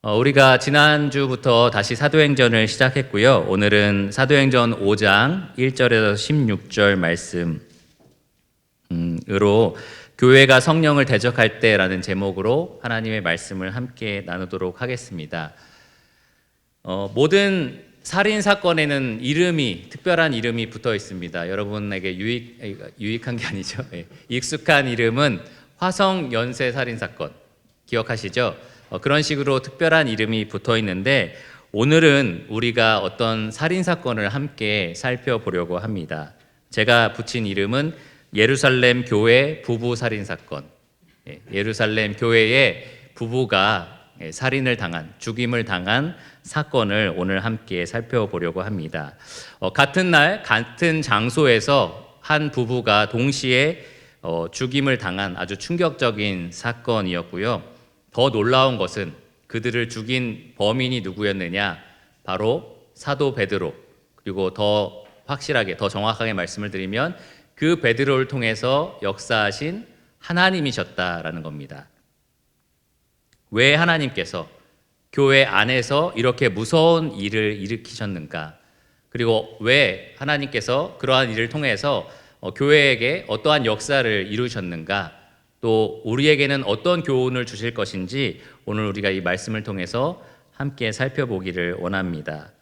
우리가 지난주부터 다시 사도행전을 시작했고요. 오늘은 사도행전 5장 1절에서 16절 말씀으로 교회가 성령을 대적할 때라는 제목으로 하나님의 말씀을 함께 나누도록 하겠습니다. 모든 살인 사건에는 특별한 이름이 붙어 있습니다. 여러분에게 유익한 게 아니죠. 익숙한 이름은 화성 연쇄 살인 사건 기억하시죠? 그런 식으로 특별한 이름이 붙어 있는데 오늘은 우리가 어떤 살인 사건을 함께 살펴보려고 합니다. 제가 붙인 이름은 예루살렘 교회 부부 살인 사건. 예루살렘 교회의 부부가 죽임을 당한 사건을 오늘 함께 살펴보려고 합니다. 같은 날 같은 장소에서 한 부부가 동시에 죽임을 당한 아주 충격적인 사건이었고요. 더 놀라운 것은 그들을 죽인 범인이 누구였느냐? 바로 사도 베드로. 그리고 더 확실하게, 더 정확하게 말씀을 드리면 그 베드로를 통해서 역사하신 하나님이셨다라는 겁니다. 왜 하나님께서 교회 안에서 이렇게 무서운 일을 일으키셨는가? 그리고 왜 하나님께서 그러한 일을 통해서 교회에게 어떠한 역사를 이루셨는가? 또 우리에게는 어떤 교훈을 주실 것인지 오늘 우리가 이 말씀을 통해서 함께 살펴보기를 원합니다.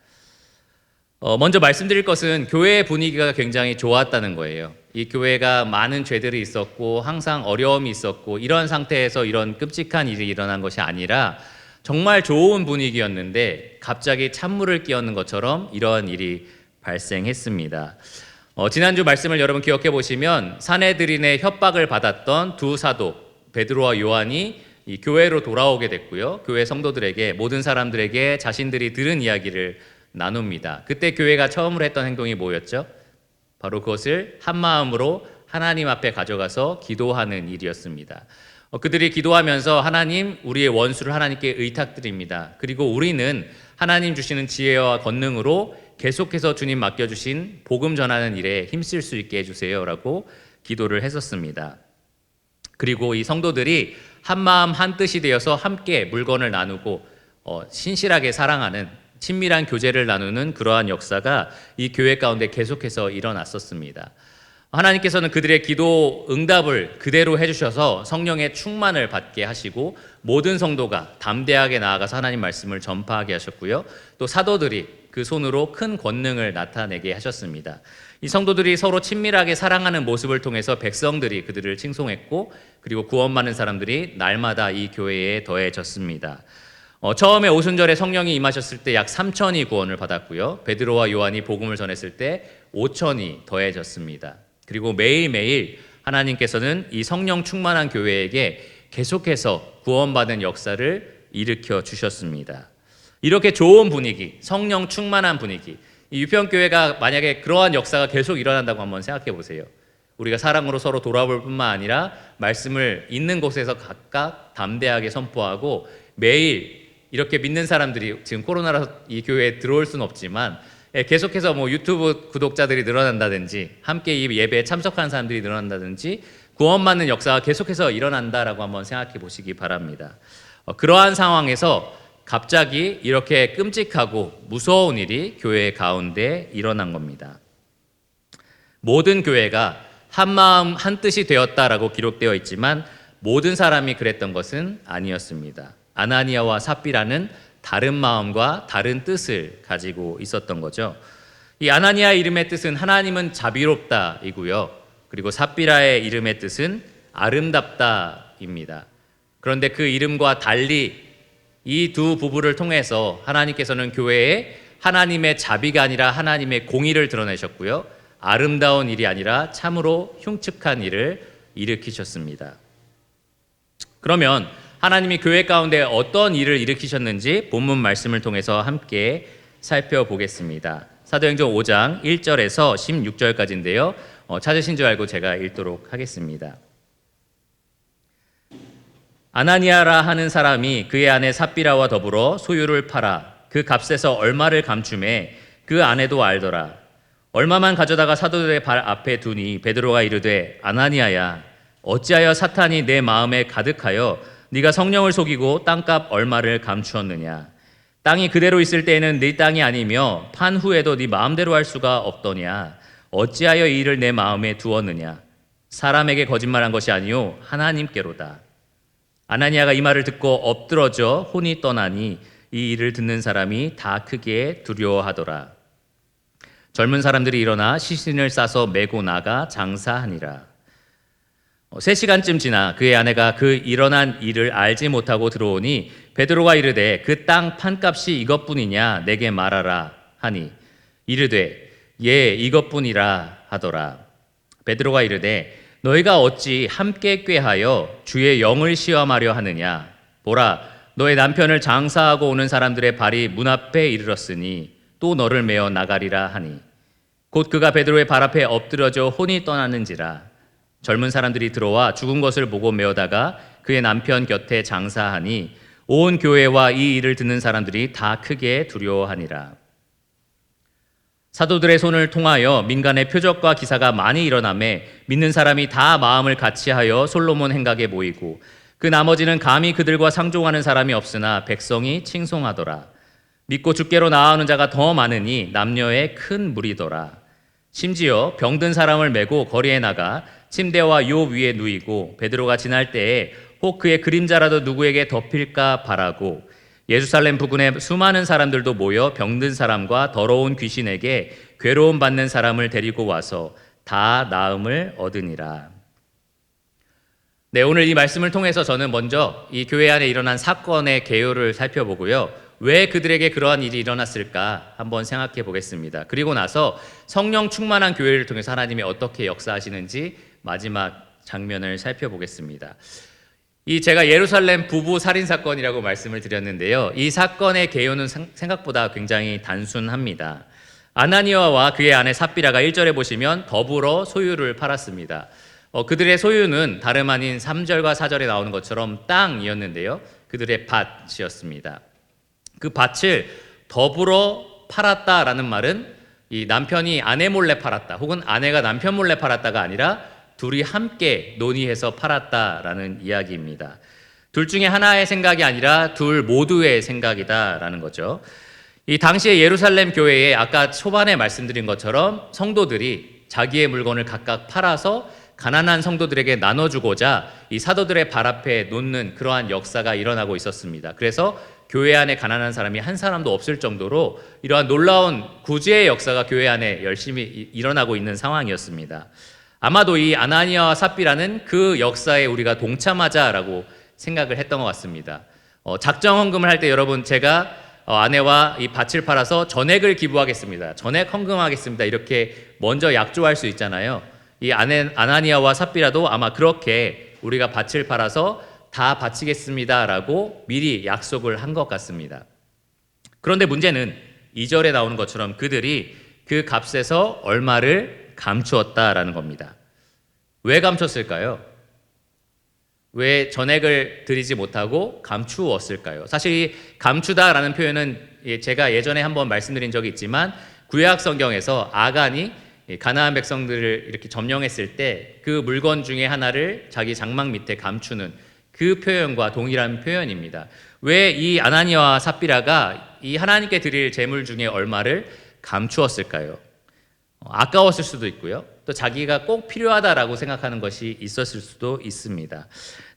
먼저 말씀드릴 것은 교회의 분위기가 굉장히 좋았다는 거예요. 이 교회가 많은 죄들이 있었고 항상 어려움이 있었고 이런 상태에서 이런 끔찍한 일이 일어난 것이 아니라 정말 좋은 분위기였는데 갑자기 찬물을 끼얹는 것처럼 이러한 일이 발생했습니다. 지난주 말씀을 여러분 기억해 보시면 사내들인의 협박을 받았던 두 사도 베드로와 요한이 이 교회로 돌아오게 됐고요. 교회 성도들에게, 모든 사람들에게 자신들이 들은 이야기를 나눕니다. 그때 교회가 처음으로 했던 행동이 뭐였죠? 바로 그것을 한 마음으로 하나님 앞에 가져가서 기도하는 일이었습니다. 그들이 기도하면서 하나님, 우리의 원수를 하나님께 의탁드립니다. 그리고 우리는 하나님 주시는 지혜와 권능으로 계속해서 주님 맡겨주신 복음 전하는 일에 힘쓸 수 있게 해주세요 라고 기도를 했었습니다. 그리고 이 성도들이 한마음 한뜻이 되어서 함께 물건을 나누고 신실하게 사랑하는 친밀한 교제를 나누는 그러한 역사가 이 교회 가운데 계속해서 일어났었습니다. 하나님께서는 그들의 기도 응답을 그대로 해주셔서 성령의 충만을 받게 하시고 모든 성도가 담대하게 나아가서 하나님 말씀을 전파하게 하셨고요. 또 사도들이 그 손으로 큰 권능을 나타내게 하셨습니다. 이 성도들이 서로 친밀하게 사랑하는 모습을 통해서 백성들이 그들을 칭송했고 그리고 구원받는 사람들이 날마다 이 교회에 더해졌습니다. 처음에 오순절에 성령이 임하셨을 때 약 3천이 구원을 받았고요. 베드로와 요한이 복음을 전했을 때 5천이 더해졌습니다. 그리고 매일매일 하나님께서는 이 성령 충만한 교회에게 계속해서 구원받은 역사를 일으켜 주셨습니다. 이렇게 좋은 분위기, 성령 충만한 분위기, 이 유평교회가 만약에 그러한 역사가 계속 일어난다고 한번 생각해 보세요. 우리가 사랑으로 서로 돌아볼 뿐만 아니라 말씀을 있는 곳에서 각각 담대하게 선포하고 매일 이렇게 믿는 사람들이 지금 코로나라서 이 교회에 들어올 수는 없지만 계속해서 유튜브 구독자들이 늘어난다든지 함께 이 예배에 참석하는 사람들이 늘어난다든지 구원받는 역사가 계속해서 일어난다라고 한번 생각해 보시기 바랍니다. 그러한 상황에서 갑자기 이렇게 끔찍하고 무서운 일이 교회 가운데 일어난 겁니다. 모든 교회가 한마음 한뜻이 되었다라고 기록되어 있지만 모든 사람이 그랬던 것은 아니었습니다. 아나니아와 삽비라는 다른 마음과 다른 뜻을 가지고 있었던 거죠. 이 아나니아 이름의 뜻은 하나님은 자비롭다이고요. 그리고 삽비라의 이름의 뜻은 아름답다입니다. 그런데 그 이름과 달리 이 두 부부를 통해서 하나님께서는 교회에 하나님의 자비가 아니라 하나님의 공의를 드러내셨고요. 아름다운 일이 아니라 참으로 흉측한 일을 일으키셨습니다. 그러면 하나님이 교회 가운데 어떤 일을 일으키셨는지 본문 말씀을 통해서 함께 살펴보겠습니다. 사도행전 5장 1절에서 16절까지인데요. 찾으신 줄 알고 제가 읽도록 하겠습니다. 아나니아라 하는 사람이 그의 아내 삽비라와 더불어 소유를 팔아 그 값에서 얼마를 감춤해 그 아내도 알더라. 얼마만 가져다가 사도들의 발 앞에 두니 베드로가 이르되 아나니아야 어찌하여 사탄이 내 마음에 가득하여 네가 성령을 속이고 땅값 얼마를 감추었느냐? 땅이 그대로 있을 때에는 네 땅이 아니며 판 후에도 네 마음대로 할 수가 없더냐? 어찌하여 이 일을 내 마음에 두었느냐? 사람에게 거짓말한 것이 아니요 하나님께로다. 아나니아가 이 말을 듣고 엎드러져 혼이 떠나니 이 일을 듣는 사람이 다 크게 두려워하더라. 젊은 사람들이 일어나 시신을 싸서 메고 나가 장사하니라. 3시간쯤 지나 그의 아내가 그 일어난 일을 알지 못하고 들어오니 베드로가 이르되 그 땅 판값이 이것뿐이냐 내게 말하라 하니 이르되 예 이것뿐이라 하더라. 베드로가 이르되 너희가 어찌 함께 꾀하여 주의 영을 시험하려 하느냐? 보라 너의 남편을 장사하고 오는 사람들의 발이 문 앞에 이르렀으니 또 너를 메어 나가리라 하니 곧 그가 베드로의 발 앞에 엎드러져 혼이 떠나는지라. 젊은 사람들이 들어와 죽은 것을 보고 메어다가 그의 남편 곁에 장사하니 온 교회와 이 일을 듣는 사람들이 다 크게 두려워하니라. 사도들의 손을 통하여 민간의 표적과 기사가 많이 일어나매 믿는 사람이 다 마음을 같이하여 솔로몬 행각에 모이고 그 나머지는 감히 그들과 상종하는 사람이 없으나 백성이 칭송하더라. 믿고 주께로 나아오는 자가 더 많으니 남녀의 큰 무리더라. 심지어 병든 사람을 메고 거리에 나가 침대와 요 위에 누이고 베드로가 지날 때에 혹 그의 그림자라도 누구에게 덮일까 바라고 예루살렘 부근에 수많은 사람들도 모여 병든 사람과 더러운 귀신에게 괴로움 받는 사람을 데리고 와서 다 나음을 얻으니라. 네, 오늘 이 말씀을 통해서 저는 먼저 이 교회 안에 일어난 사건의 개요를 살펴보고요. 왜 그들에게 그러한 일이 일어났을까 한번 생각해 보겠습니다. 그리고 나서 성령 충만한 교회를 통해서 하나님이 어떻게 역사하시는지 마지막 장면을 살펴보겠습니다. 제가 예루살렘 부부 살인 사건이라고 말씀을 드렸는데요. 이 사건의 개요는 생각보다 굉장히 단순합니다. 아나니아와 그의 아내 삽비라가 1절에 보시면 더불어 소유를 팔았습니다. 그들의 소유는 다름 아닌 3절과 4절에 나오는 것처럼 땅이었는데요. 그들의 밭이었습니다. 그 밭을 더불어 팔았다라는 말은 이 남편이 아내 몰래 팔았다 혹은 아내가 남편 몰래 팔았다가 아니라 둘이 함께 논의해서 팔았다라는 이야기입니다. 둘 중에 하나의 생각이 아니라 둘 모두의 생각이다라는 거죠. 이 당시에 예루살렘 교회에 아까 초반에 말씀드린 것처럼 성도들이 자기의 물건을 각각 팔아서 가난한 성도들에게 나눠주고자 이 사도들의 발 앞에 놓는 그러한 역사가 일어나고 있었습니다. 그래서 교회 안에 가난한 사람이 한 사람도 없을 정도로 이러한 놀라운 구제의 역사가 교회 안에 열심히 일어나고 있는 상황이었습니다. 아마도 이 아나니아와 삽비라는 그 역사에 우리가 동참하자라고 생각을 했던 것 같습니다. 작정 헌금을 할 때 여러분 제가 아내와 이 밭을 팔아서 전액을 기부하겠습니다. 전액 헌금하겠습니다. 이렇게 먼저 약조할 수 있잖아요. 이 아나니아와 삽비라도 아마 그렇게 우리가 밭을 팔아서 다 바치겠습니다라고 미리 약속을 한 것 같습니다. 그런데 문제는 2절에 나오는 것처럼 그들이 그 값에서 얼마를 감추었다라는 겁니다. 왜 감췄을까요? 왜 전액을 드리지 못하고 감추었을까요? 사실 이 감추다라는 표현은 제가 예전에 한번 말씀드린 적이 있지만 구약 성경에서 아간이 가나안 백성들을 이렇게 점령했을 때 그 물건 중에 하나를 자기 장막 밑에 감추는 그 표현과 동일한 표현입니다. 왜 이 아나니아와 삽비라가 이 하나님께 드릴 제물 중에 얼마를 감추었을까요? 아까웠을 수도 있고요. 또 자기가 꼭 필요하다라고 생각하는 것이 있었을 수도 있습니다.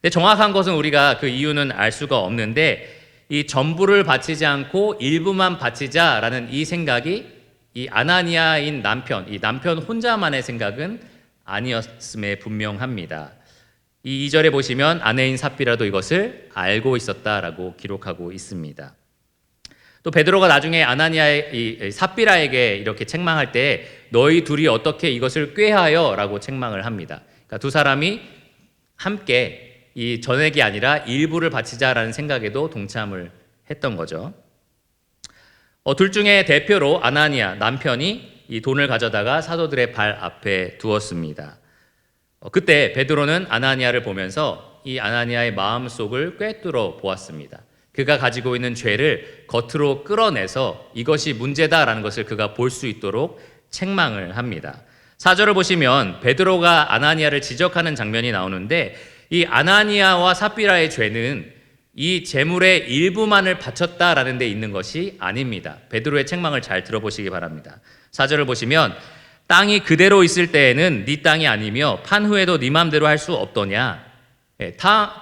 근데 정확한 것은 우리가 그 이유는 알 수가 없는데 이 전부를 바치지 않고 일부만 바치자라는 이 생각이 이 아나니아인 남편, 이 남편 혼자만의 생각은 아니었음에 분명합니다. 이 2절에 보시면 아내인 삽비라도 이것을 알고 있었다라고 기록하고 있습니다. 또 베드로가 나중에 아나니아의 이 삽비라에게 이렇게 책망할 때 너희 둘이 어떻게 이것을 꾀하여 라고 책망을 합니다. 그러니까 두 사람이 함께 이 전액이 아니라 일부를 바치자라는 생각에도 동참을 했던 거죠. 둘 중에 대표로 아나니아 남편이 이 돈을 가져다가 사도들의 발 앞에 두었습니다. 그때 베드로는 아나니아를 보면서 이 아나니아의 마음속을 꿰뚫어 보았습니다. 그가 가지고 있는 죄를 겉으로 끌어내서 이것이 문제다라는 것을 그가 볼 수 있도록 책망을 합니다. 4절을 보시면 베드로가 아나니아를 지적하는 장면이 나오는데 이 아나니아와 삽비라의 죄는 이 재물의 일부만을 바쳤다라는 데 있는 것이 아닙니다. 베드로의 책망을 잘 들어보시기 바랍니다. 4절을 보시면 땅이 그대로 있을 때에는 네 땅이 아니며 판 후에도 네 맘대로 할 수 없더냐.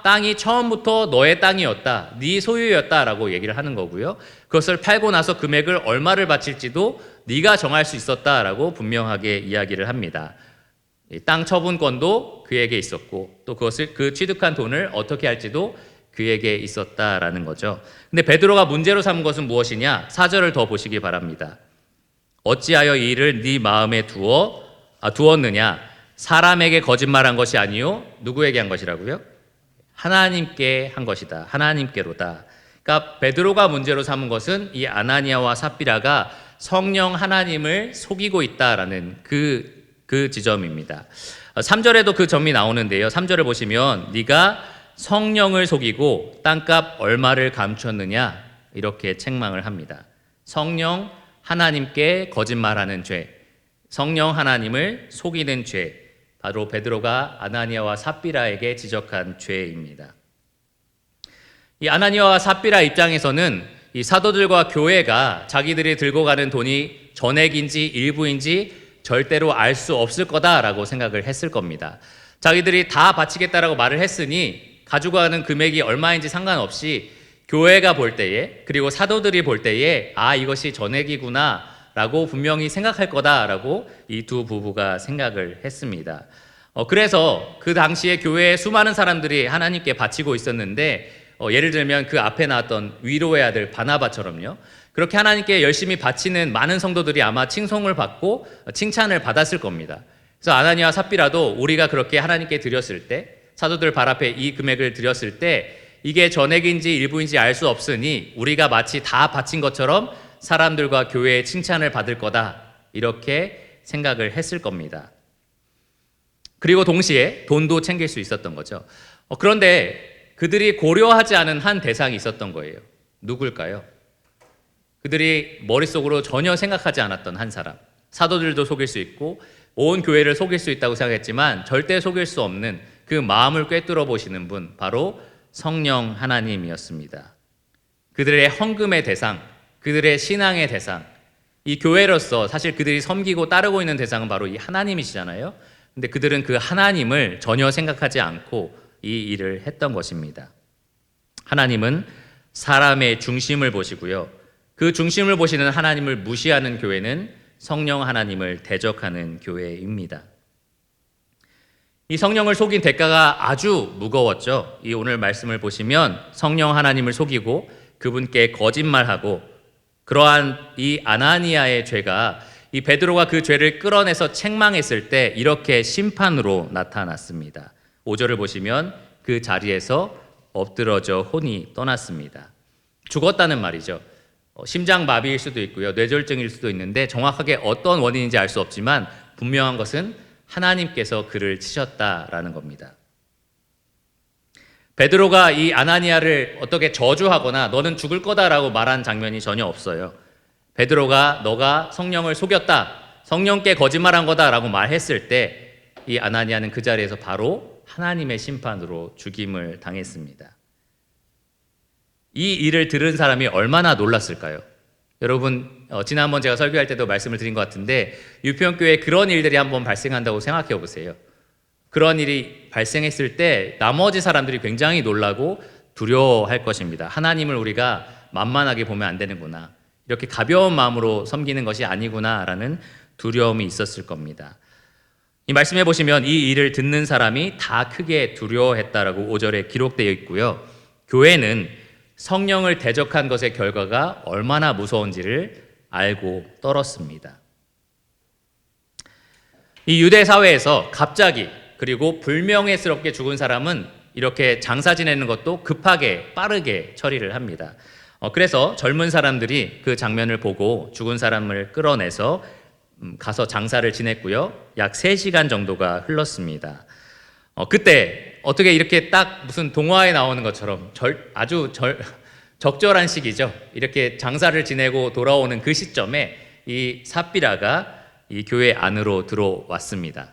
땅이 처음부터 너의 땅이었다, 네 소유였다라고 얘기를 하는 거고요. 그것을 팔고 나서 금액을 얼마를 바칠지도 네가 정할 수 있었다라고 분명하게 이야기를 합니다. 땅 처분권도 그에게 있었고 또 그것을 그 취득한 돈을 어떻게 할지도 그에게 있었다라는 거죠. 근데 베드로가 문제로 삼은 것은 무엇이냐? 4절을 더 보시기 바랍니다. 어찌하여 이 일을 네 마음에 두었느냐? 사람에게 거짓말한 것이 아니요 누구에게 한 것이라고요? 하나님께 한 것이다. 하나님께로다. 그러니까 베드로가 문제로 삼은 것은 이 아나니아와 삽비라가 성령 하나님을 속이고 있다라는 그 지점입니다. 3절에도 그 점이 나오는데요. 3절을 보시면 네가 성령을 속이고 땅값 얼마를 감췄느냐 이렇게 책망을 합니다. 성령 하나님께 거짓말하는 죄, 성령 하나님을 속이는 죄, 바로 베드로가 아나니아와 삽비라에게 지적한 죄입니다. 이 아나니아와 삽비라 입장에서는 이 사도들과 교회가 자기들이 들고 가는 돈이 전액인지 일부인지 절대로 알 수 없을 거다라고 생각을 했을 겁니다. 자기들이 다 바치겠다라고 말을 했으니 가지고 가는 금액이 얼마인지 상관없이 교회가 볼 때에 그리고 사도들이 볼 때에 이것이 전액이구나 라고 분명히 생각할 거다라고 이 두 부부가 생각을 했습니다. 그래서 그 당시에 교회에 수많은 사람들이 하나님께 바치고 있었는데 예를 들면 그 앞에 나왔던 위로의 아들 바나바처럼요, 그렇게 하나님께 열심히 바치는 많은 성도들이 아마 칭송을 받고 칭찬을 받았을 겁니다. 그래서 아나니아와 삽비라도 우리가 그렇게 하나님께 드렸을 때, 사도들 발 앞에 이 금액을 드렸을 때 이게 전액인지 일부인지 알 수 없으니 우리가 마치 다 바친 것처럼 사람들과 교회의 칭찬을 받을 거다, 이렇게 생각을 했을 겁니다. 그리고 동시에 돈도 챙길 수 있었던 거죠. 그런데 그들이 고려하지 않은 한 대상이 있었던 거예요. 누굴까요? 그들이 머릿속으로 전혀 생각하지 않았던 한 사람. 사도들도 속일 수 있고 온 교회를 속일 수 있다고 생각했지만 절대 속일 수 없는 그 마음을 꿰뚫어 보시는 분, 바로 성령 하나님이었습니다. 그들의 헌금의 대상, 그들의 신앙의 대상, 이 교회로서 사실 그들이 섬기고 따르고 있는 대상은 바로 이 하나님이시잖아요. 근데 그들은 그 하나님을 전혀 생각하지 않고 이 일을 했던 것입니다. 하나님은 사람의 중심을 보시고요, 그 중심을 보시는 하나님을 무시하는 교회는 성령 하나님을 대적하는 교회입니다. 이 성령을 속인 대가가 아주 무거웠죠. 이 오늘 말씀을 보시면 성령 하나님을 속이고 그분께 거짓말하고, 그러한 이 아나니아의 죄가 이 베드로가 그 죄를 끌어내서 책망했을 때 이렇게 심판으로 나타났습니다. 5절을 보시면 그 자리에서 엎드러져 혼이 떠났습니다. 죽었다는 말이죠. 심장마비일 수도 있고요, 뇌졸중일 수도 있는데 정확하게 어떤 원인인지 알 수 없지만 분명한 것은 하나님께서 그를 치셨다라는 겁니다. 베드로가 이 아나니아를 어떻게 저주하거나 너는 죽을 거다라고 말한 장면이 전혀 없어요. 베드로가 너가 성령을 속였다, 성령께 거짓말한 거다라고 말했을 때 이 아나니아는 그 자리에서 바로 하나님의 심판으로 죽임을 당했습니다. 이 일을 들은 사람이 얼마나 놀랐을까요? 여러분, 지난번 제가 설교할 때도 말씀을 드린 것 같은데 유평교회에 그런 일들이 한번 발생한다고 생각해 보세요. 그런 일이 발생했을 때 나머지 사람들이 굉장히 놀라고 두려워할 것입니다. 하나님을 우리가 만만하게 보면 안 되는구나, 이렇게 가벼운 마음으로 섬기는 것이 아니구나라는 두려움이 있었을 겁니다. 이 말씀해 보시면 이 일을 듣는 사람이 다 크게 두려워했다라고 5절에 기록되어 있고요, 교회는 성령을 대적한 것의 결과가 얼마나 무서운지를 알고 떨었습니다. 이 유대 사회에서 갑자기 그리고 불명예스럽게 죽은 사람은 이렇게 장사 지내는 것도 급하게 빠르게 처리를 합니다. 그래서 젊은 사람들이 그 장면을 보고 죽은 사람을 끌어내서 가서 장사를 지냈고요, 약 3시간 정도가 흘렀습니다. 그때 어떻게 이렇게 딱 무슨 동화에 나오는 것처럼 아주 적절한 시기죠. 이렇게 장사를 지내고 돌아오는 그 시점에 이 삽비라가 이 교회 안으로 들어왔습니다.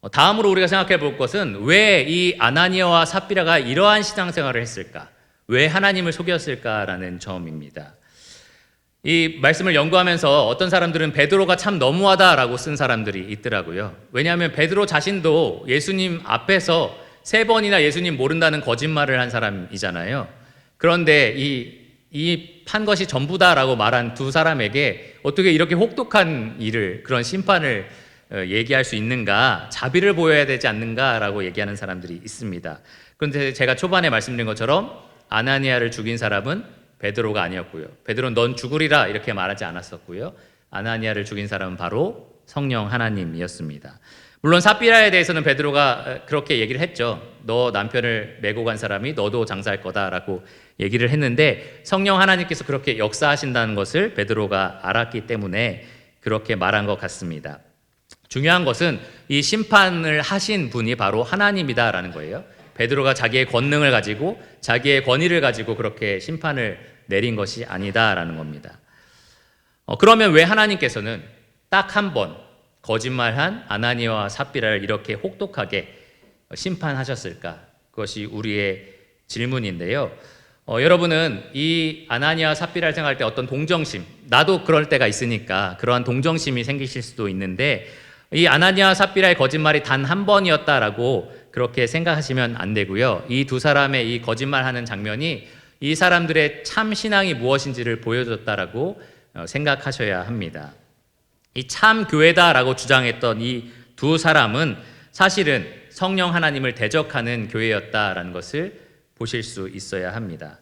다음으로 우리가 생각해 볼 것은 왜 이 아나니아와 삽비라가 이러한 신앙생활을 했을까? 왜 하나님을 속였을까라는 점입니다. 이 말씀을 연구하면서 어떤 사람들은 베드로가 참 너무하다라고 쓴 사람들이 있더라고요. 왜냐하면 베드로 자신도 예수님 앞에서 3번이나 예수님 모른다는 거짓말을 한 사람이잖아요. 그런데 이 판 것이 전부다라고 말한 두 사람에게 어떻게 이렇게 혹독한 일을, 그런 심판을 얘기할 수 있는가, 자비를 보여야 되지 않는가라고 얘기하는 사람들이 있습니다. 그런데 제가 초반에 말씀드린 것처럼 아나니아를 죽인 사람은 베드로가 아니었고요. 베드로는 넌 죽으리라 이렇게 말하지 않았었고요. 아나니아를 죽인 사람은 바로 성령 하나님이었습니다. 물론 삽비라에 대해서는 베드로가 그렇게 얘기를 했죠. 너 남편을 메고 간 사람이 너도 장사할 거다라고 얘기를 했는데 성령 하나님께서 그렇게 역사하신다는 것을 베드로가 알았기 때문에 그렇게 말한 것 같습니다. 중요한 것은 이 심판을 하신 분이 바로 하나님이다라는 거예요. 베드로가 자기의 권능을 가지고 자기의 권위를 가지고 그렇게 심판을 내린 것이 아니다라는 겁니다. 그러면 왜 하나님께서는 딱 한 번 거짓말한 아나니아와 삽비라를 이렇게 혹독하게 심판하셨을까? 그것이 우리의 질문인데요. 여러분은 이 아나니아와 삽비라를 생각할 때 어떤 동정심, 나도 그럴 때가 있으니까 그러한 동정심이 생기실 수도 있는데 이 아나니아와 삽비라의 거짓말이 단 한 번이었다라고 그렇게 생각하시면 안 되고요. 이 두 사람의 이 거짓말하는 장면이 이 사람들의 참 신앙이 무엇인지를 보여줬다라고 생각하셔야 합니다. 이 참 교회다라고 주장했던 이 두 사람은 사실은 성령 하나님을 대적하는 교회였다라는 것을 보실 수 있어야 합니다.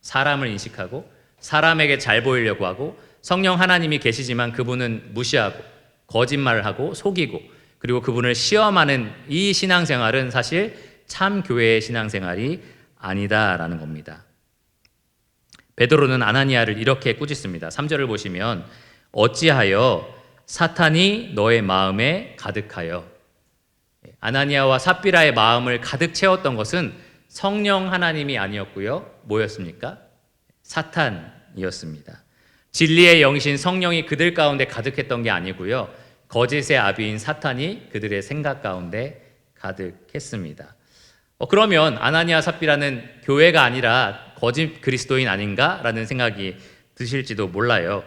사람을 인식하고 사람에게 잘 보이려고 하고 성령 하나님이 계시지만 그분은 무시하고 거짓말을 하고 속이고 그리고 그분을 시험하는 이 신앙생활은 사실 참 교회의 신앙생활이 아니다라는 겁니다. 베드로는 아나니아를 이렇게 꾸짖습니다. 3절을 보시면 어찌하여 사탄이 너의 마음에 가득하여. 아나니아와 삽비라의 마음을 가득 채웠던 것은 성령 하나님이 아니었고요. 뭐였습니까? 사탄이었습니다. 진리의 영신 성령이 그들 가운데 가득했던 게 아니고요. 거짓의 아비인 사탄이 그들의 생각 가운데 가득했습니다. 그러면 아나니아 삽비라는 교회가 아니라 거짓 그리스도인 아닌가라는 생각이 드실지도 몰라요.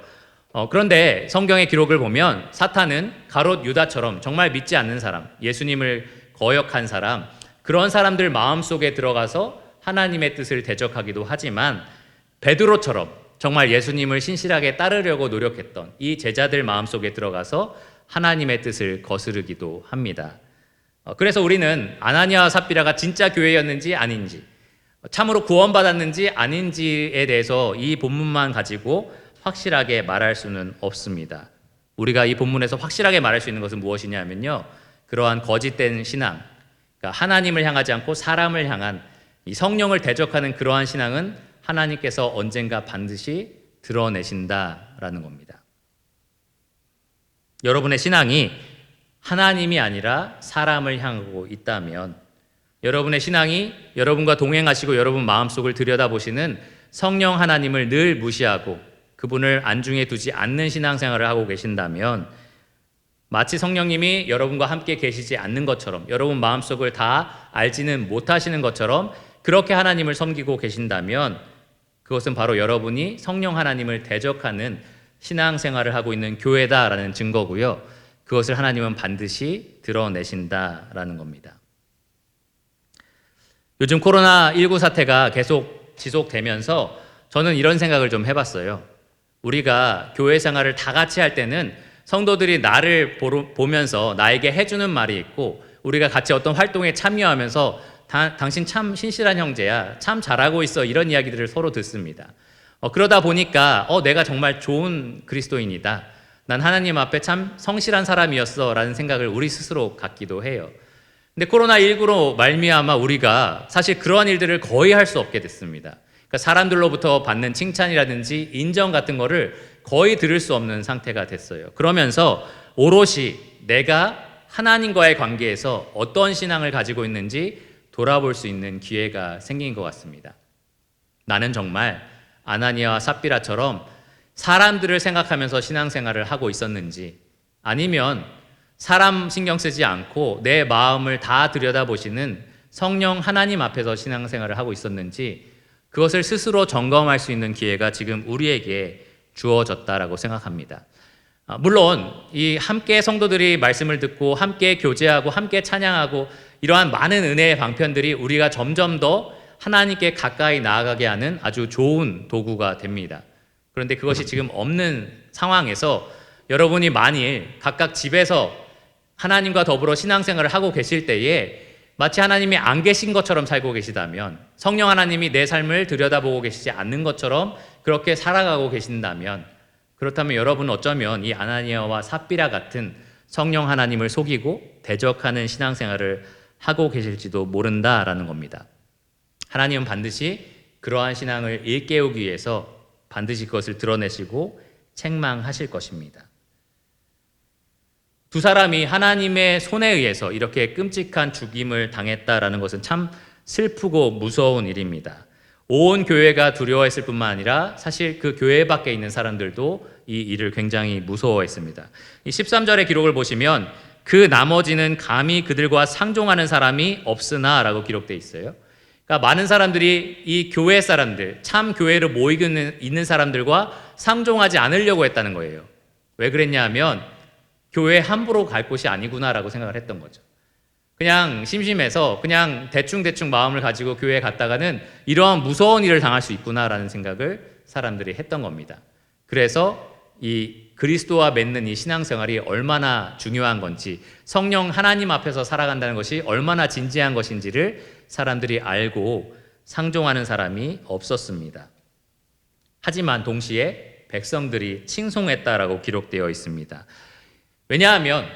그런데 성경의 기록을 보면 사탄은 가롯 유다처럼 정말 믿지 않는 사람, 예수님을 거역한 사람, 그런 사람들 마음속에 들어가서 하나님의 뜻을 대적하기도 하지만 베드로처럼 정말 예수님을 신실하게 따르려고 노력했던 이 제자들 마음속에 들어가서 하나님의 뜻을 거스르기도 합니다. 그래서 우리는 아나니아와 삽비라가 진짜 교회였는지 아닌지, 참으로 구원받았는지 아닌지에 대해서 이 본문만 가지고 확실하게 말할 수는 없습니다. 우리가 이 본문에서 확실하게 말할 수 있는 것은 무엇이냐면요, 그러한 거짓된 신앙, 그러니까 하나님을 향하지 않고 사람을 향한 이 성령을 대적하는 그러한 신앙은 하나님께서 언젠가 반드시 드러내신다라는 겁니다. 여러분의 신앙이 하나님이 아니라 사람을 향하고 있다면, 여러분의 신앙이 여러분과 동행하시고 여러분 마음속을 들여다보시는 성령 하나님을 늘 무시하고 그분을 안중에 두지 않는 신앙생활을 하고 계신다면, 마치 성령님이 여러분과 함께 계시지 않는 것처럼, 여러분 마음속을 다 알지는 못하시는 것처럼 그렇게 하나님을 섬기고 계신다면 그것은 바로 여러분이 성령 하나님을 대적하는 신앙생활을 하고 있는 교회다라는 증거고요. 그것을 하나님은 반드시 드러내신다라는 겁니다. 요즘 코로나19 사태가 계속 지속되면서 저는 이런 생각을 좀 해봤어요. 우리가 교회 생활을 다 같이 할 때는 성도들이 나를 보면서 나에게 해주는 말이 있고, 우리가 같이 어떤 활동에 참여하면서 당신 참 신실한 형제야, 참 잘하고 있어, 이런 이야기들을 서로 듣습니다. 그러다 보니까 내가 정말 좋은 그리스도인이다, 난 하나님 앞에 참 성실한 사람이었어 라는 생각을 우리 스스로 갖기도 해요. 근데 코로나19로 말미암아 우리가 사실 그러한 일들을 거의 할 수 없게 됐습니다. 그러니까 사람들로부터 받는 칭찬이라든지 인정 같은 거를 거의 들을 수 없는 상태가 됐어요. 그러면서 오롯이 내가 하나님과의 관계에서 어떤 신앙을 가지고 있는지 돌아볼 수 있는 기회가 생긴 것 같습니다. 나는 정말 아나니아와 삽비라처럼 사람들을 생각하면서 신앙생활을 하고 있었는지, 아니면 사람 신경 쓰지 않고 내 마음을 다 들여다보시는 성령 하나님 앞에서 신앙생활을 하고 있었는지 그것을 스스로 점검할 수 있는 기회가 지금 우리에게 주어졌다라고 생각합니다. 물론 이 함께 성도들이 말씀을 듣고 함께 교제하고 함께 찬양하고 이러한 많은 은혜의 방편들이 우리가 점점 더 하나님께 가까이 나아가게 하는 아주 좋은 도구가 됩니다. 그런데 그것이 지금 없는 상황에서 여러분이 만일 각각 집에서 하나님과 더불어 신앙생활을 하고 계실 때에 마치 하나님이 안 계신 것처럼 살고 계시다면, 성령 하나님이 내 삶을 들여다보고 계시지 않는 것처럼 그렇게 살아가고 계신다면, 그렇다면 여러분은 어쩌면 이 아나니아와 삽비라 같은 성령 하나님을 속이고 대적하는 신앙생활을 하고 계실지도 모른다라는 겁니다. 하나님은 반드시 그러한 신앙을 일깨우기 위해서 반드시 그것을 드러내시고 책망하실 것입니다. 두 사람이 하나님의 손에 의해서 이렇게 끔찍한 죽임을 당했다라는 것은 참 슬프고 무서운 일입니다. 온 교회가 두려워했을 뿐만 아니라 사실 그 교회 밖에 있는 사람들도 이 일을 굉장히 무서워했습니다. 이 13절의 기록을 보시면 그 나머지는 감히 그들과 상종하는 사람이 없으나 라고 기록되어 있어요. 그러니까 많은 사람들이 이 교회 사람들, 참 교회로 모이고 있는 사람들과 상종하지 않으려고 했다는 거예요. 왜 그랬냐 하면 교회 함부로 갈 곳이 아니구나라고 생각을 했던 거죠. 그냥 심심해서 그냥 대충 마음을 가지고 교회에 갔다가는 이러한 무서운 일을 당할 수 있구나라는 생각을 사람들이 했던 겁니다. 그래서 이 그리스도와 맺는 이 신앙생활이 얼마나 중요한 건지, 성령 하나님 앞에서 살아간다는 것이 얼마나 진지한 것인지를 사람들이 알고 상종하는 사람이 없었습니다. 하지만 동시에 백성들이 칭송했다라고 기록되어 있습니다. 왜냐하면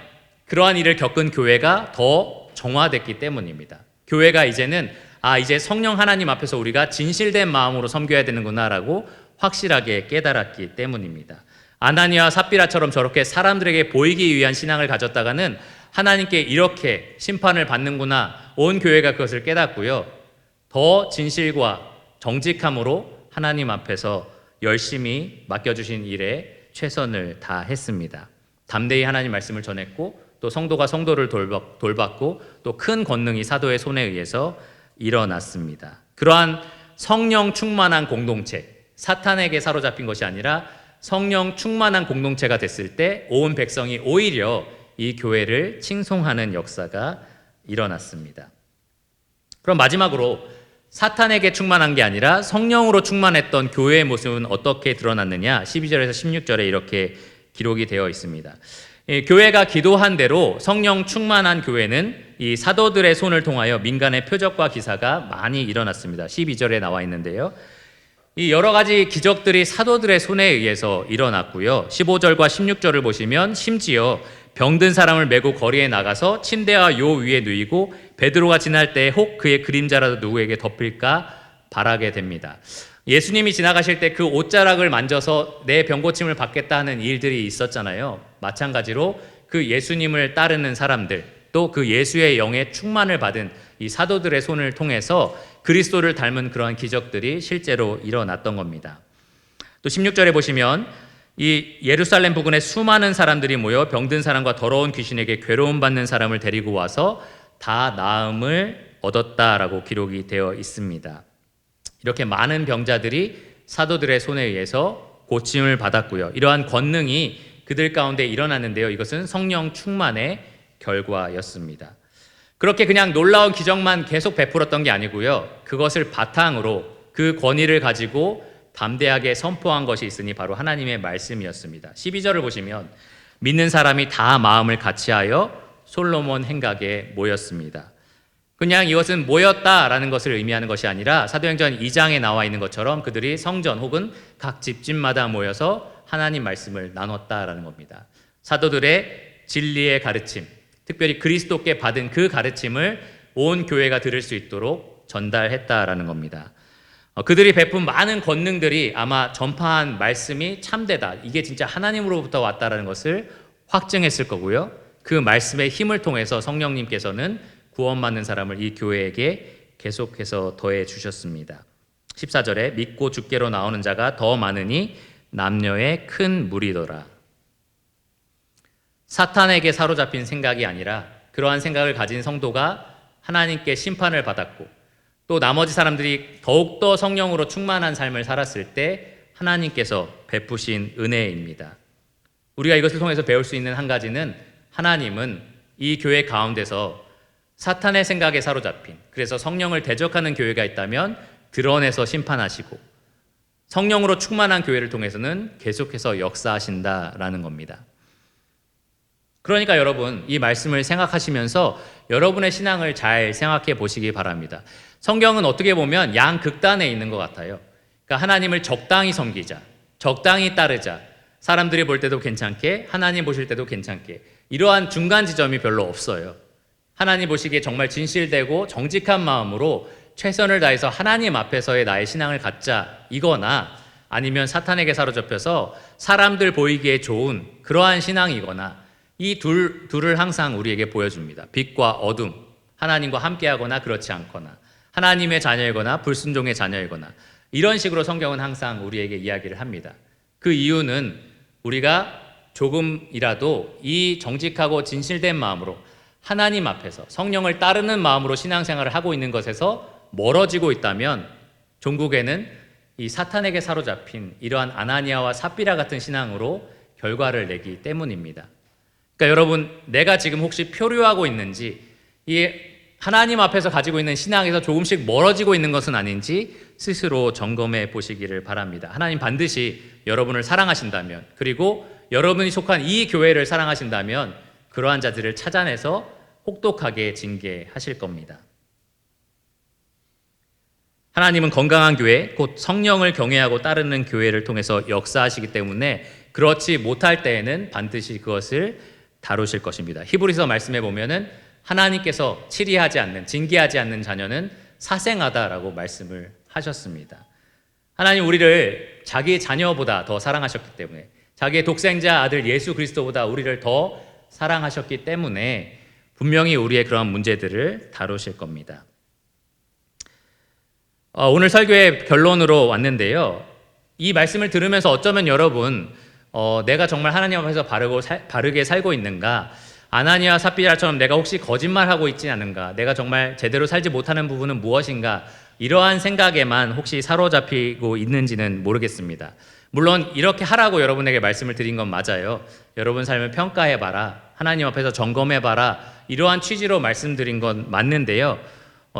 그러한 일을 겪은 교회가 더 정화됐기 때문입니다. 교회가 이제는 이제 성령 하나님 앞에서 우리가 진실된 마음으로 섬겨야 되는구나라고 확실하게 깨달았기 때문입니다. 아나니아와 삽비라처럼 저렇게 사람들에게 보이기 위한 신앙을 가졌다가는 하나님께 이렇게 심판을 받는구나, 온 교회가 그것을 깨닫고요, 더 진실과 정직함으로 하나님 앞에서 열심히 맡겨주신 일에 최선을 다했습니다. 담대히 하나님 말씀을 전했고 또 성도가 성도를 돌봤고 또 큰 권능이 사도의 손에 의해서 일어났습니다. 그러한 성령 충만한 공동체, 사탄에게 사로잡힌 것이 아니라 성령 충만한 공동체가 됐을 때 온 백성이 오히려 이 교회를 칭송하는 역사가 일어났습니다. 그럼 마지막으로 사탄에게 충만한 게 아니라 성령으로 충만했던 교회의 모습은 어떻게 드러났느냐, 12절에서 16절에 이렇게 기록이 되어 있습니다. 교회가 기도한 대로 성령 충만한 교회는 이 사도들의 손을 통하여 민간의 표적과 기사가 많이 일어났습니다. 12절에 나와 있는데요, 이 여러 가지 기적들이 사도들의 손에 의해서 일어났고요, 15절과 16절을 보시면 심지어 병든 사람을 메고 거리에 나가서 침대와 요 위에 누이고 베드로가 지날 때 혹 그의 그림자라도 누구에게 덮일까 바라게 됩니다. 예수님이 지나가실 때 그 옷자락을 만져서 내 병고침을 받겠다 하는 일들이 있었잖아요. 마찬가지로 그 예수님을 따르는 사람들, 또 그 예수의 영의 충만을 받은 이 사도들의 손을 통해서 그리스도를 닮은 그러한 기적들이 실제로 일어났던 겁니다. 또 16절에 보시면 이 예루살렘 부근에 수많은 사람들이 모여 병든 사람과 더러운 귀신에게 괴로움 받는 사람을 데리고 와서 다 나음을 얻었다라고 기록이 되어 있습니다. 이렇게 많은 병자들이 사도들의 손에 의해서 고침을 받았고요, 이러한 권능이 그들 가운데 일어났는데요, 이것은 성령 충만의 결과였습니다. 그렇게 그냥 놀라운 기적만 계속 베풀었던 게 아니고요, 그것을 바탕으로 그 권위를 가지고 담대하게 선포한 것이 있으니 바로 하나님의 말씀이었습니다. 12절을 보시면 믿는 사람이 다 마음을 같이하여 솔로몬 행각에 모였습니다. 그냥 이것은 모였다라는 것을 의미하는 것이 아니라 사도행전 2장에 나와 있는 것처럼 그들이 성전 혹은 각 집집마다 모여서 하나님 말씀을 나눴다라는 겁니다. 사도들의 진리의 가르침, 특별히 그리스도께 받은 그 가르침을 온 교회가 들을 수 있도록 전달했다라는 겁니다. 그들이 베푼 많은 권능들이 아마 전파한 말씀이 참되다, 이게 진짜 하나님으로부터 왔다라는 것을 확증했을 거고요, 그 말씀의 힘을 통해서 성령님께서는 구원받는 사람을 이 교회에게 계속해서 더해 주셨습니다. 14절에 믿고 주께로 나오는 자가 더 많으니 남녀의 큰 무리더라. 사탄에게 사로잡힌 생각이 아니라 그러한 생각을 가진 성도가 하나님께 심판을 받았고 또 나머지 사람들이 더욱더 성령으로 충만한 삶을 살았을 때 하나님께서 베푸신 은혜입니다. 우리가 이것을 통해서 배울 수 있는 한 가지는 하나님은 이 교회 가운데서 사탄의 생각에 사로잡힌, 그래서 성령을 대적하는 교회가 있다면 드러내서 심판하시고 성령으로 충만한 교회를 통해서는 계속해서 역사하신다라는 겁니다. 그러니까 여러분, 이 말씀을 생각하시면서 여러분의 신앙을 잘 생각해 보시기 바랍니다. 성경은 어떻게 보면 양극단에 있는 것 같아요. 그러니까 하나님을 적당히 섬기자, 적당히 따르자, 사람들이 볼 때도 괜찮게, 하나님 보실 때도 괜찮게, 이러한 중간 지점이 별로 없어요. 하나님 보시기에 정말 진실되고 정직한 마음으로 최선을 다해서 하나님 앞에서의 나의 신앙을 갖자, 이거나 아니면 사탄에게 사로잡혀서 사람들 보이기에 좋은 그러한 신앙이거나, 이 둘을 항상 우리에게 보여줍니다. 빛과 어둠, 하나님과 함께하거나 그렇지 않거나, 하나님의 자녀이거나 불순종의 자녀이거나, 이런 식으로 성경은 항상 우리에게 이야기를 합니다. 그 이유는 우리가 조금이라도 이 정직하고 진실된 마음으로 하나님 앞에서 성령을 따르는 마음으로 신앙생활을 하고 있는 것에서 멀어지고 있다면 종국에는 이 사탄에게 사로잡힌 이러한 아나니아와 삽비라 같은 신앙으로 결과를 내기 때문입니다. 그러니까 여러분, 내가 지금 혹시 표류하고 있는지, 이 하나님 앞에서 가지고 있는 신앙에서 조금씩 멀어지고 있는 것은 아닌지 스스로 점검해 보시기를 바랍니다. 하나님 반드시 여러분을 사랑하신다면, 그리고 여러분이 속한 이 교회를 사랑하신다면 그러한 자들을 찾아내서 혹독하게 징계하실 겁니다. 하나님은 건강한 교회, 곧 성령을 경외하고 따르는 교회를 통해서 역사하시기 때문에 그렇지 못할 때에는 반드시 그것을 다루실 것입니다. 히브리서 말씀에 보면은 하나님께서 치리하지 않는, 징계하지 않는 자녀는 사생하다라고 말씀을 하셨습니다. 하나님 우리를 자기 자녀보다 더 사랑하셨기 때문에, 자기의 독생자 아들 예수 그리스도보다 우리를 더 사랑하셨기 때문에 분명히 우리의 그런 문제들을 다루실 겁니다. 오늘 설교의 결론으로 왔는데요. 이 말씀을 들으면서 어쩌면 여러분, 내가 정말 하나님 앞에서 바르게 살고 있는가? 아나니아와 삽비라처럼 내가 혹시 거짓말하고 있지 않은가? 내가 정말 제대로 살지 못하는 부분은 무엇인가? 이러한 생각에만 혹시 사로잡히고 있는지는 모르겠습니다. 물론 이렇게 하라고 여러분에게 말씀을 드린 건 맞아요. 여러분 삶을 평가해봐라, 하나님 앞에서 점검해봐라, 이러한 취지로 말씀드린 건 맞는데요.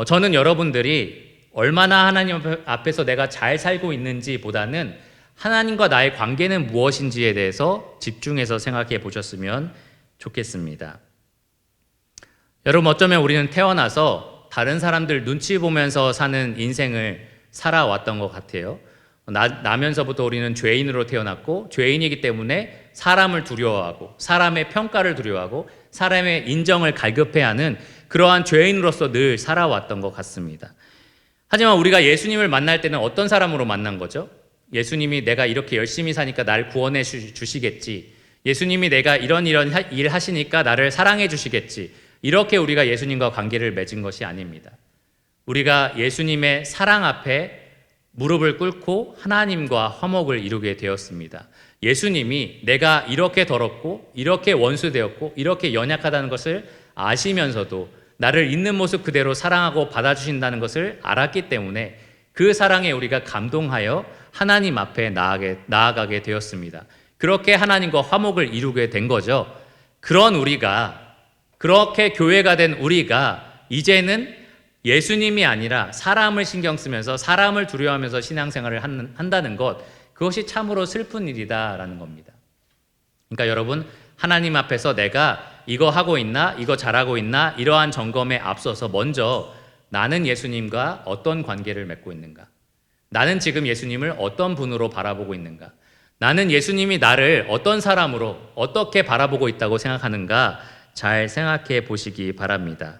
저는 여러분들이 얼마나 하나님 앞에서 내가 잘 살고 있는지 보다는 하나님과 나의 관계는 무엇인지에 대해서 집중해서 생각해 보셨으면 좋겠습니다. 여러분, 어쩌면 우리는 태어나서 다른 사람들 눈치 보면서 사는 인생을 살아왔던 것 같아요. 나면서부터 우리는 죄인으로 태어났고, 죄인이기 때문에 사람을 두려워하고, 사람의 평가를 두려워하고, 사람의 인정을 갈급해하는 그러한 죄인으로서 늘 살아왔던 것 같습니다. 하지만 우리가 예수님을 만날 때는 어떤 사람으로 만난 거죠? 예수님이 내가 이렇게 열심히 사니까 나를 구원해 주시겠지, 예수님이 내가 이런 일 하시니까 나를 사랑해 주시겠지, 이렇게 우리가 예수님과 관계를 맺은 것이 아닙니다. 우리가 예수님의 사랑 앞에 무릎을 꿇고 하나님과 화목을 이루게 되었습니다. 예수님이 내가 이렇게 더럽고 이렇게 원수되었고 이렇게 연약하다는 것을 아시면서도 나를 있는 모습 그대로 사랑하고 받아주신다는 것을 알았기 때문에 그 사랑에 우리가 감동하여 하나님 앞에 나아가게 되었습니다. 그렇게 하나님과 화목을 이루게 된 거죠. 그런 우리가, 그렇게 교회가 된 우리가 이제는 예수님이 아니라 사람을 신경 쓰면서 사람을 두려워하면서 신앙생활을 한다는 것, 그것이 참으로 슬픈 일이다라는 겁니다. 그러니까 여러분, 하나님 앞에서 내가 이거 하고 있나, 이거 잘하고 있나, 이러한 점검에 앞서서 먼저 나는 예수님과 어떤 관계를 맺고 있는가, 나는 지금 예수님을 어떤 분으로 바라보고 있는가, 나는 예수님이 나를 어떤 사람으로 어떻게 바라보고 있다고 생각하는가 잘 생각해 보시기 바랍니다.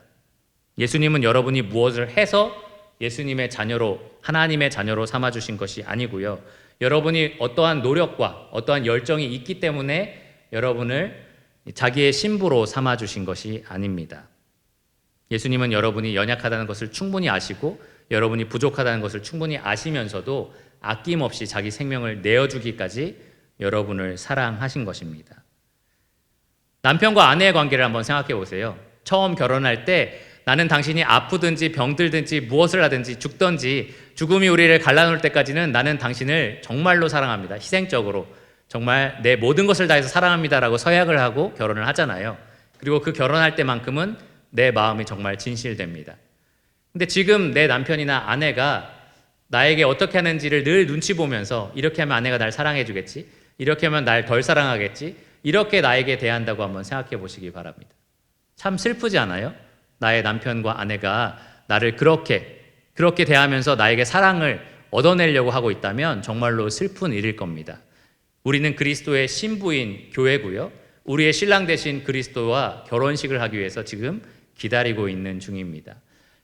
예수님은 여러분이 무엇을 해서 예수님의 자녀로, 하나님의 자녀로 삼아주신 것이 아니고요. 여러분이 어떠한 노력과 어떠한 열정이 있기 때문에 여러분을 자기의 신부로 삼아주신 것이 아닙니다. 예수님은 여러분이 연약하다는 것을 충분히 아시고 여러분이 부족하다는 것을 충분히 아시면서도 아낌없이 자기 생명을 내어주기까지 여러분을 사랑하신 것입니다. 남편과 아내의 관계를 한번 생각해 보세요. 처음 결혼할 때 나는 당신이 아프든지 병들든지 무엇을 하든지 죽든지 죽음이 우리를 갈라놓을 때까지는 나는 당신을 정말로 사랑합니다. 희생적으로 정말 내 모든 것을 다해서 사랑합니다라고 서약을 하고 결혼을 하잖아요. 그리고 그 결혼할 때만큼은 내 마음이 정말 진실됩니다. 근데 지금 내 남편이나 아내가 나에게 어떻게 하는지를 늘 눈치 보면서 이렇게 하면 아내가 날 사랑해 주겠지, 이렇게 하면 날 덜 사랑하겠지, 이렇게 나에게 대한다고 한번 생각해 보시기 바랍니다. 참 슬프지 않아요? 나의 남편과 아내가 나를 그렇게 대하면서 나에게 사랑을 얻어내려고 하고 있다면 정말로 슬픈 일일 겁니다. 우리는 그리스도의 신부인 교회고요. 우리의 신랑 되신 그리스도와 결혼식을 하기 위해서 지금 기다리고 있는 중입니다.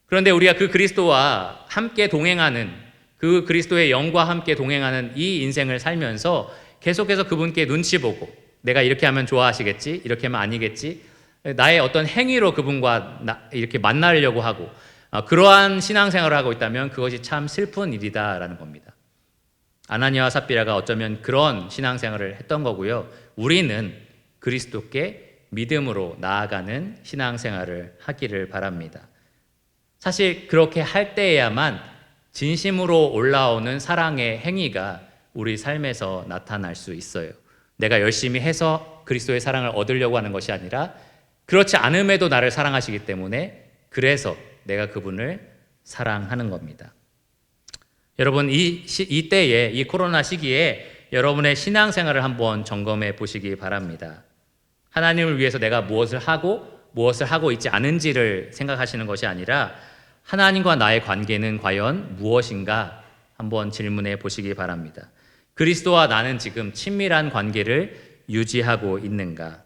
그런데 우리가 그 그리스도와 함께 동행하는, 그 그리스도의 영과 함께 동행하는 이 인생을 살면서 계속해서 그분께 눈치 보고 내가 이렇게 하면 좋아하시겠지, 이렇게 하면 아니겠지, 나의 어떤 행위로 그분과 이렇게 만나려고 하고 그러한 신앙생활을 하고 있다면 그것이 참 슬픈 일이다라는 겁니다. 아나니아와 삽비라가 어쩌면 그런 신앙생활을 했던 거고요. 우리는 그리스도께 믿음으로 나아가는 신앙생활을 하기를 바랍니다. 사실 그렇게 할 때에야만 진심으로 올라오는 사랑의 행위가 우리 삶에서 나타날 수 있어요. 내가 열심히 해서 그리스도의 사랑을 얻으려고 하는 것이 아니라 그렇지 않음에도 나를 사랑하시기 때문에 그래서 내가 그분을 사랑하는 겁니다. 여러분, 이때에, 이 코로나 시기에 여러분의 신앙생활을 한번 점검해 보시기 바랍니다. 하나님을 위해서 내가 무엇을 하고 있지 않은지를 생각하시는 것이 아니라 하나님과 나의 관계는 과연 무엇인가 한번 질문해 보시기 바랍니다. 그리스도와 나는 지금 친밀한 관계를 유지하고 있는가?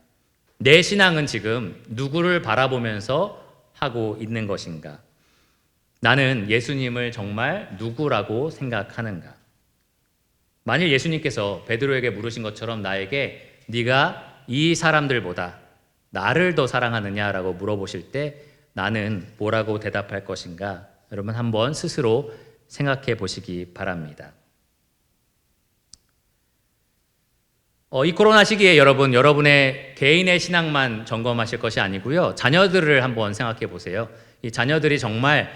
내 신앙은 지금 누구를 바라보면서 하고 있는 것인가? 나는 예수님을 정말 누구라고 생각하는가? 만일 예수님께서 베드로에게 물으신 것처럼 나에게 네가 이 사람들보다 나를 더 사랑하느냐라고 물어보실 때 나는 뭐라고 대답할 것인가? 여러분 한번 스스로 생각해 보시기 바랍니다. 이 코로나 시기에 여러분의 개인의 신앙만 점검하실 것이 아니고요. 자녀들을 한번 생각해 보세요. 이 자녀들이 정말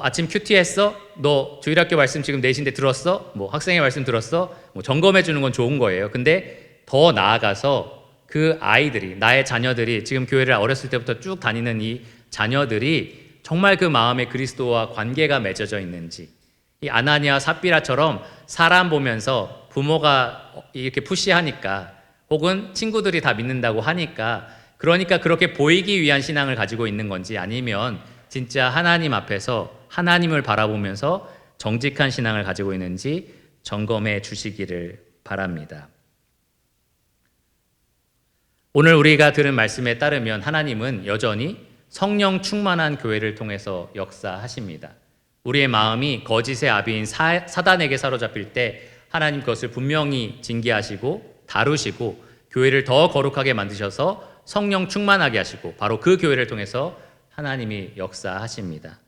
아침 큐티 했어? 너 주일학교 말씀 지금 4시인데 들었어? 뭐 학생의 말씀 들었어? 뭐 점검해 주는 건 좋은 거예요. 근데 더 나아가서 그 아이들이, 나의 자녀들이 지금 교회를 어렸을 때부터 쭉 다니는 이 자녀들이 정말 그 마음에 그리스도와 관계가 맺어져 있는지, 이 아나니아 삽비라처럼 사람 보면서 부모가 이렇게 푸시하니까 혹은 친구들이 다 믿는다고 하니까 그러니까 그렇게 보이기 위한 신앙을 가지고 있는 건지, 아니면 진짜 하나님 앞에서 하나님을 바라보면서 정직한 신앙을 가지고 있는지 점검해 주시기를 바랍니다. 오늘 우리가 들은 말씀에 따르면 하나님은 여전히 성령 충만한 교회를 통해서 역사하십니다. 우리의 마음이 거짓의 아비인 사단에게 사로잡힐 때 하나님 그것을 분명히 징계하시고 다루시고 교회를 더 거룩하게 만드셔서 성령 충만하게 하시고 바로 그 교회를 통해서 하나님이 역사하십니다.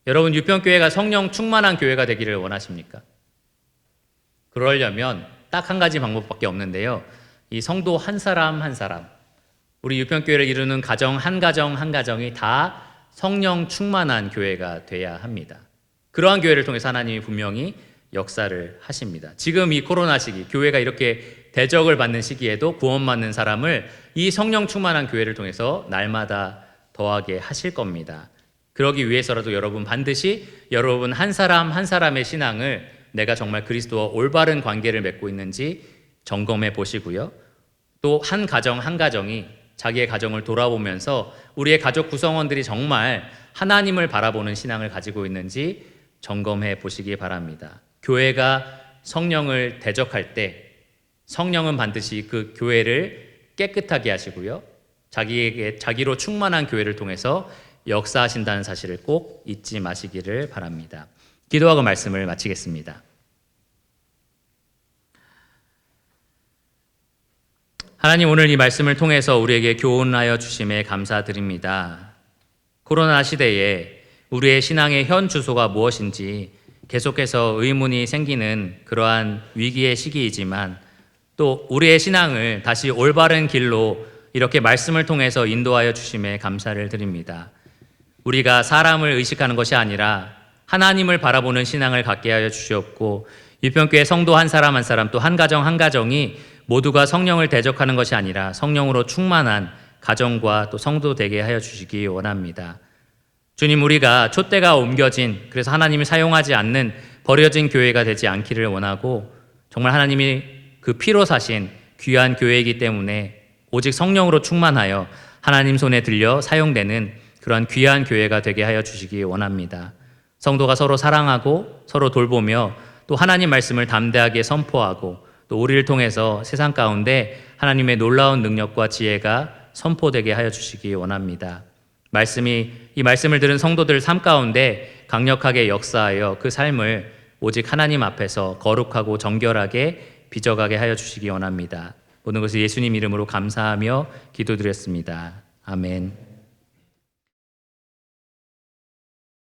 여러분, 유평교회가 성령 충만한 교회가 되기를 원하십니까? 그러려면 딱 한 가지 방법밖에 없는데요. 이 성도 한 사람 한 사람, 우리 유평교회를 이루는 가정 한 가정이 다 성령 충만한 교회가 돼야 합니다. 그러한 교회를 통해서 하나님이 분명히 역사를 하십니다. 지금 이 코로나 시기, 교회가 이렇게 대적을 받는 시기에도 구원받는 사람을 이 성령 충만한 교회를 통해서 날마다 더하게 하실 겁니다. 그러기 위해서라도 여러분 반드시 여러분 한 사람 한 사람의 신앙을 내가 정말 그리스도와 올바른 관계를 맺고 있는지 점검해 보시고요. 또 한 가정 한 가정이 자기의 가정을 돌아보면서 우리의 가족 구성원들이 정말 하나님을 바라보는 신앙을 가지고 있는지 점검해 보시기 바랍니다. 교회가 성령을 대적할 때 성령은 반드시 그 교회를 깨끗하게 하시고요. 자기로 충만한 교회를 통해서 역사하신다는 사실을 꼭 잊지 마시기를 바랍니다. 기도하고 말씀을 마치겠습니다. 하나님, 오늘 이 말씀을 통해서 우리에게 교훈하여 주심에 감사드립니다. 코로나 시대에 우리의 신앙의 현 주소가 무엇인지 계속해서 의문이 생기는 그러한 위기의 시기이지만 또 우리의 신앙을 다시 올바른 길로 이렇게 말씀을 통해서 인도하여 주심에 감사를 드립니다. 우리가 사람을 의식하는 것이 아니라 하나님을 바라보는 신앙을 갖게 하여 주시옵고, 유평교회 성도 한 사람 한 사람, 또 한 가정 한 가정이 모두가 성령을 대적하는 것이 아니라 성령으로 충만한 가정과 또 성도 되게 하여 주시기 원합니다. 주님, 우리가 촛대가 옮겨진, 그래서 하나님이 사용하지 않는 버려진 교회가 되지 않기를 원하고, 정말 하나님이 그 피로 사신 귀한 교회이기 때문에 오직 성령으로 충만하여 하나님 손에 들려 사용되는 그러한 귀한 교회가 되게 하여 주시기 원합니다. 성도가 서로 사랑하고 서로 돌보며 또 하나님 말씀을 담대하게 선포하고, 또 우리를 통해서 세상 가운데 하나님의 놀라운 능력과 지혜가 선포되게 하여 주시기 원합니다. 이 말씀을 들은 성도들 삶 가운데 강력하게 역사하여 그 삶을 오직 하나님 앞에서 거룩하고 정결하게 빚어가게 하여 주시기 원합니다. 모든 것을 예수님 이름으로 감사하며 기도드렸습니다. 아멘.